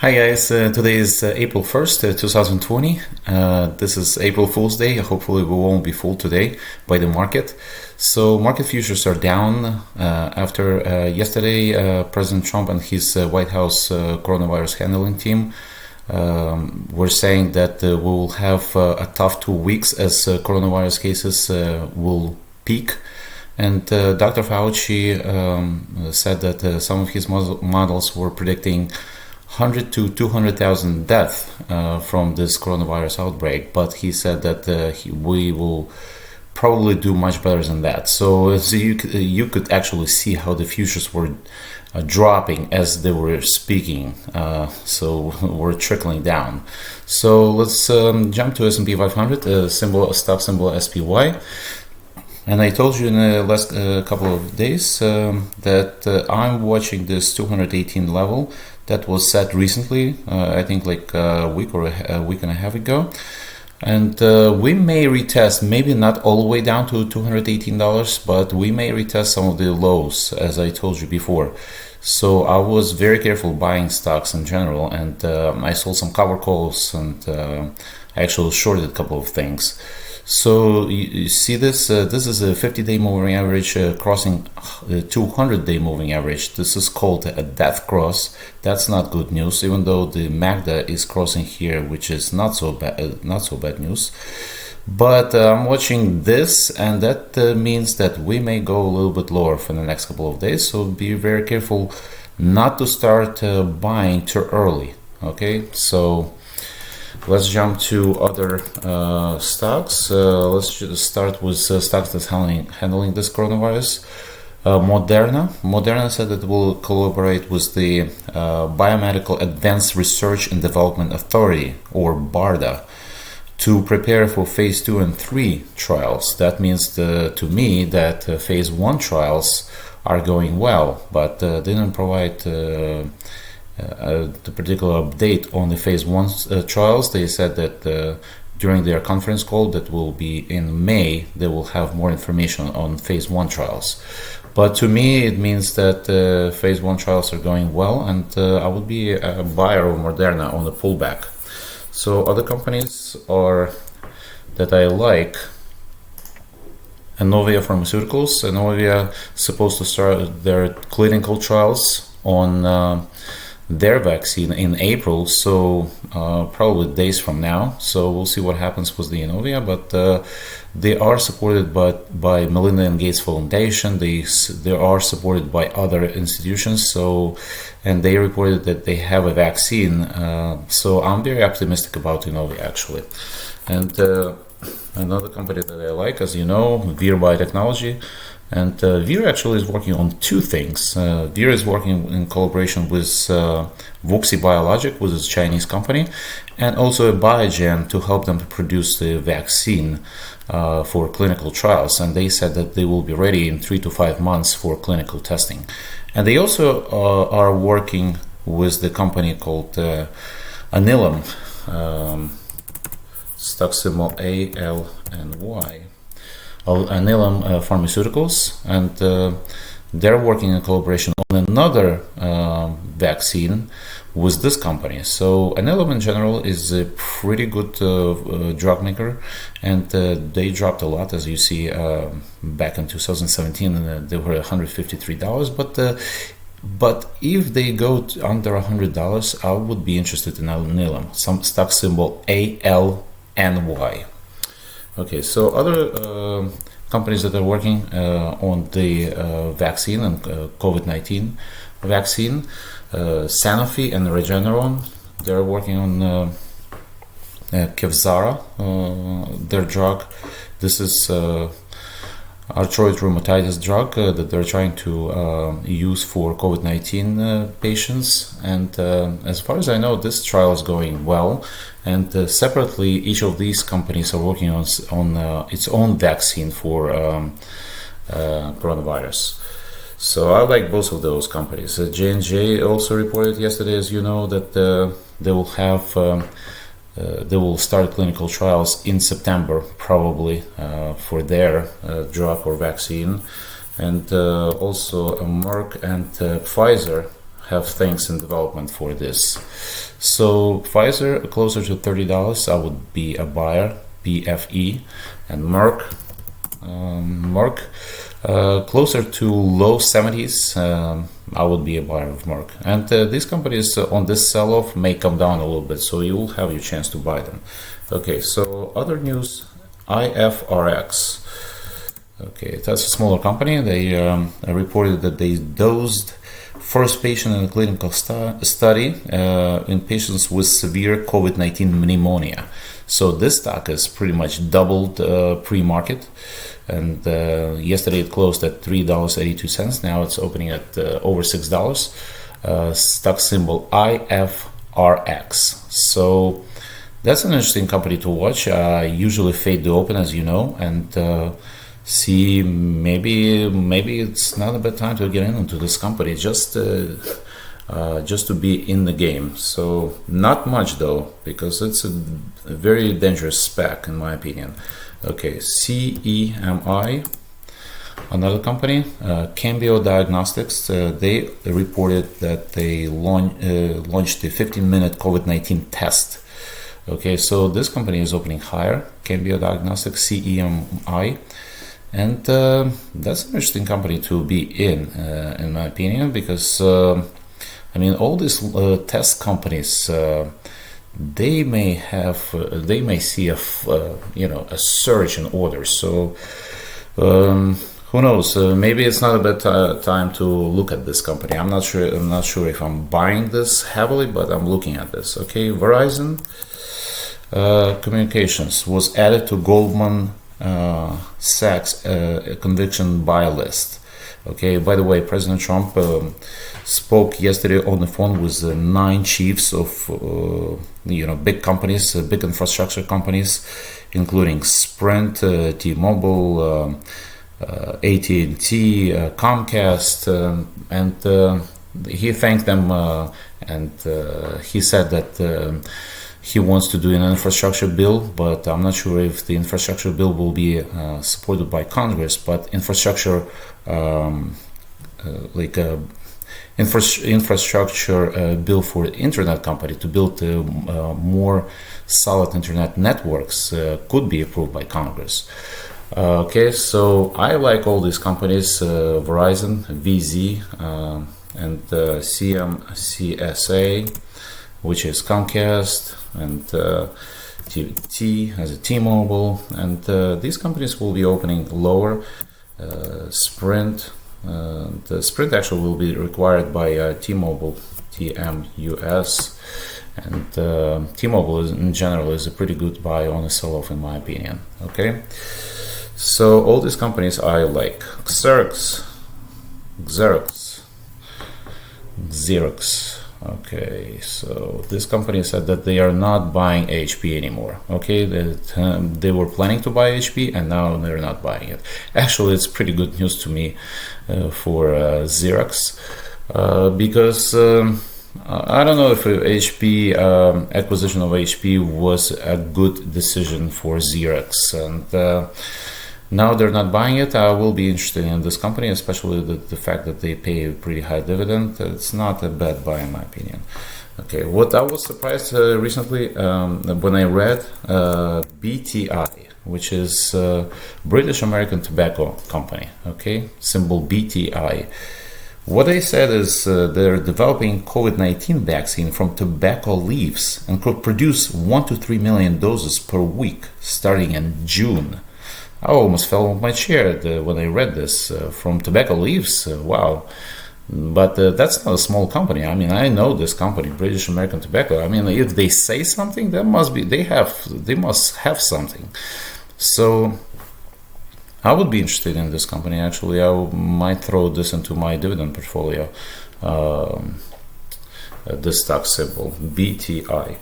Hi guys, today is April 1st, 2020. This is April Fool's Day. Hopefully we won't be fooled today by the market. So market futures are down after yesterday President Trump and his White House coronavirus handling team were saying that we will have a tough 2 weeks as coronavirus cases will peak. And Dr. Fauci said that some of his models were predicting 100 to 200,000 deaths from this coronavirus outbreak, but he said that we will probably do much better than that. So you could actually see how the futures were dropping as they were speaking, so we're trickling down. So let's jump to S&P 500, stock symbol SPY. And I told you in the last couple of days that I'm watching this 218 level that was set recently, I think like a week or a week and a half ago. And we may retest, maybe not all the way down to $218, but we may retest some of the lows, as I told you before. So I was very careful buying stocks in general, and I sold some cover calls, and I actually shorted a couple of things. So you see this, this is a 50-day moving average crossing 200-day moving average. This is called a death cross. That's not good news, even though the MACD is crossing here, which is not so bad news. But I'm watching this, and that means that we may go a little bit lower for the next couple of days. So be very careful not to start buying too early. Okay, so let's jump to other stocks. Let's just start with stocks that's handling this coronavirus. Moderna said that it will collaborate with the Biomedical Advanced Research and Development Authority, or BARDA, to prepare for phase 2 and 3 trials. That means to me that phase 1 trials are going well, but they didn't provide the particular update on the phase 1 trials. They said that during their conference call that will be in May, they will have more information on phase 1 trials. But to me, it means that phase 1 trials are going well, and I would be a buyer of Moderna on the pullback. So other companies are that I like. Inovio Pharmaceuticals. Inovio is supposed to start their clinical trials on their vaccine in April, so probably days from now. So we'll see what happens with the Inovio, but they are supported by Melinda and Gates Foundation. They are supported by other institutions. So, and they reported that they have a vaccine. So I'm very optimistic about Inovio actually. And another company that I like, as you know, Vir Biotechnology. And Vir actually is working on two things. Vir is working in collaboration with Vuxi Biologic, which is a Chinese company, and also a Biogen to help them to produce the vaccine for clinical trials. And they said that they will be ready in 3 to 5 months for clinical testing. And they also are working with the company called Alnylam, stock symbol ALNY. Alnylam Pharmaceuticals, and they're working in collaboration on another vaccine with this company. So Alnylam in general is a pretty good drug maker, and they dropped a lot, as you see back in 2017. They were $153, but if they go under $100, I would be interested in Alnylam. Some stock symbol ALNY. Okay, so other companies that are working on the vaccine and COVID-19 vaccine, Sanofi and Regeneron, they're working on Kevzara, their drug. This is arthroid rheumatitis drug that they're trying to use for COVID-19 patients. And as far as I know, this trial is going well. And separately, each of these companies are working on its own vaccine for coronavirus. So I like both of those companies. J&J also reported yesterday, as you know, that they will have they will start clinical trials in September, probably for their drug or vaccine. And also Merck and Pfizer have things in development for this. So Pfizer closer to $30, I would be a buyer, PFE, and Merck closer to low 70s, I would be a buyer of Merck. And these companies on this sell-off may come down a little bit, so you will have your chance to buy them. Okay, so other news, IFRX. Okay, that's a smaller company. They reported that they dosed first patient in a clinical study in patients with severe COVID-19 pneumonia. So this stock is pretty much doubled pre-market, and yesterday it closed at $3.82. Now it's opening at over $6. Stock symbol IFRX. So that's an interesting company to watch. I usually fade to open, as you know, and see maybe it's not a bad time to get into this company, just to be in the game. So not much though, because it's a very dangerous spec in my opinion. Okay, CEMI, another company, Chembio Diagnostics, they reported that they launched the 15-minute COVID-19 test. Okay, so this company is opening higher, Chembio Diagnostics, CEMI. And that's an interesting company to be in my opinion, because I mean, all these test companies, they may see a surge in orders. So who knows? Maybe it's not a bad time to look at this company. I'm not sure if I'm buying this heavily, but I'm looking at this. Okay, Verizon Communications was added to Goldman Sachs conviction buy list. Okay, by the way, President Trump spoke yesterday on the phone with 9 chiefs of big companies, big infrastructure companies, including Sprint, T-Mobile, AT&T, Comcast, and he thanked them, and he said that he wants to do an infrastructure bill, but I'm not sure if the infrastructure bill will be supported by Congress. But infrastructure, infrastructure bill for the internet company to build more solid internet networks could be approved by Congress. Okay, so I like all these companies, Verizon, VZ, and CMCSA, which is Comcast, and T as a T-Mobile, and these companies will be opening lower. Sprint, the Sprint actually will be required by T-Mobile, TMUS, and T-Mobile in general is a pretty good buy on a sell-off in my opinion. Okay, so all these companies I like. Xerox. Okay, so this company said that they are not buying HP anymore. Okay, they were planning to buy HP and now they're not buying it. Actually, it's pretty good news to me for Xerox, because I don't know if HP acquisition of HP was a good decision for Xerox, and now they're not buying it. I will be interested in this company, especially the fact that they pay a pretty high dividend. It's not a bad buy in my opinion. Okay, what I was surprised recently when I read BTI, which is British American Tobacco Company, okay, symbol BTI. What they said is they're developing COVID-19 vaccine from tobacco leaves and could produce 1 to 3 million doses per week starting in June. I almost fell off my chair when I read this, from tobacco leaves. Wow. But that's not a small company. I mean, I know this company, British American Tobacco. I mean, if they say something, they must have something. So I would be interested in this company. Actually, I might throw this into my dividend portfolio. This stock symbol BTI.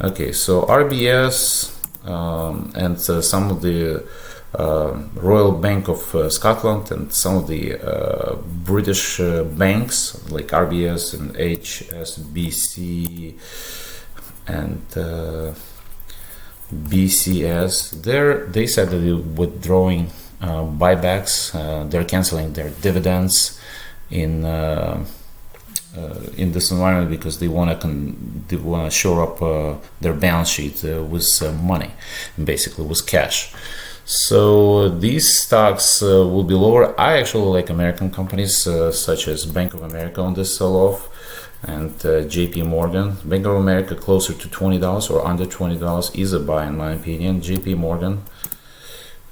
Okay, so RBS and some of the Royal Bank of Scotland and some of the British banks like RBS and HSBC and BCS, they said that they're withdrawing buybacks. They're canceling their dividends in in this environment because they want to shore up their balance sheet with money, basically with cash. So these stocks will be lower. I actually like American companies such as Bank of America on this sell-off, and JP Morgan. Bank of America closer to $20 or under $20 is a buy in my opinion. JP Morgan.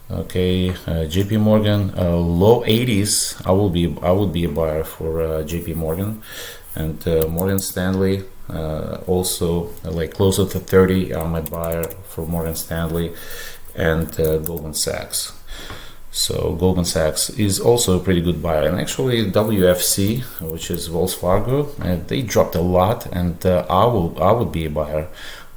Okay, JP Morgan, low 80s. I would be a buyer for JP Morgan, and Morgan Stanley also like closer to 30. I'm a buyer for Morgan Stanley, and Goldman Sachs. So Goldman Sachs is also a pretty good buyer, and actually WFC, which is Wells Fargo, they dropped a lot, and I would be a buyer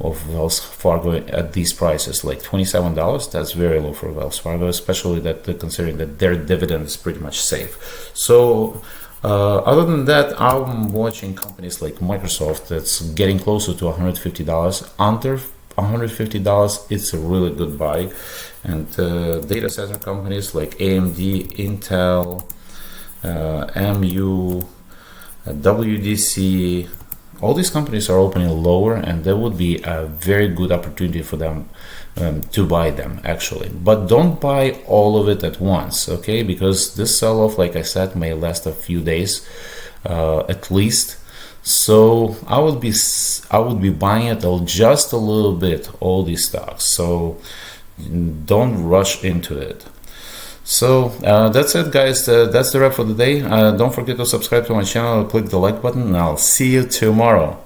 of Wells Fargo at these prices, like $27. That's very low for Wells Fargo, especially that considering that their dividend is pretty much safe. So other than that, I'm watching companies like Microsoft that's getting closer to $150. Under $150, it's a really good buy. And data center companies like AMD, Intel, MU, WDC, all these companies are opening lower, and there would be a very good opportunity for them to buy them actually. But don't buy all of it at once, okay? Because this sell-off, like I said, may last a few days at least. So I would be buying it just a little bit, all these stocks. So don't rush into it. So that's it, guys. That's the wrap for the day. Don't forget to subscribe to my channel, click the like button, and I'll see you tomorrow.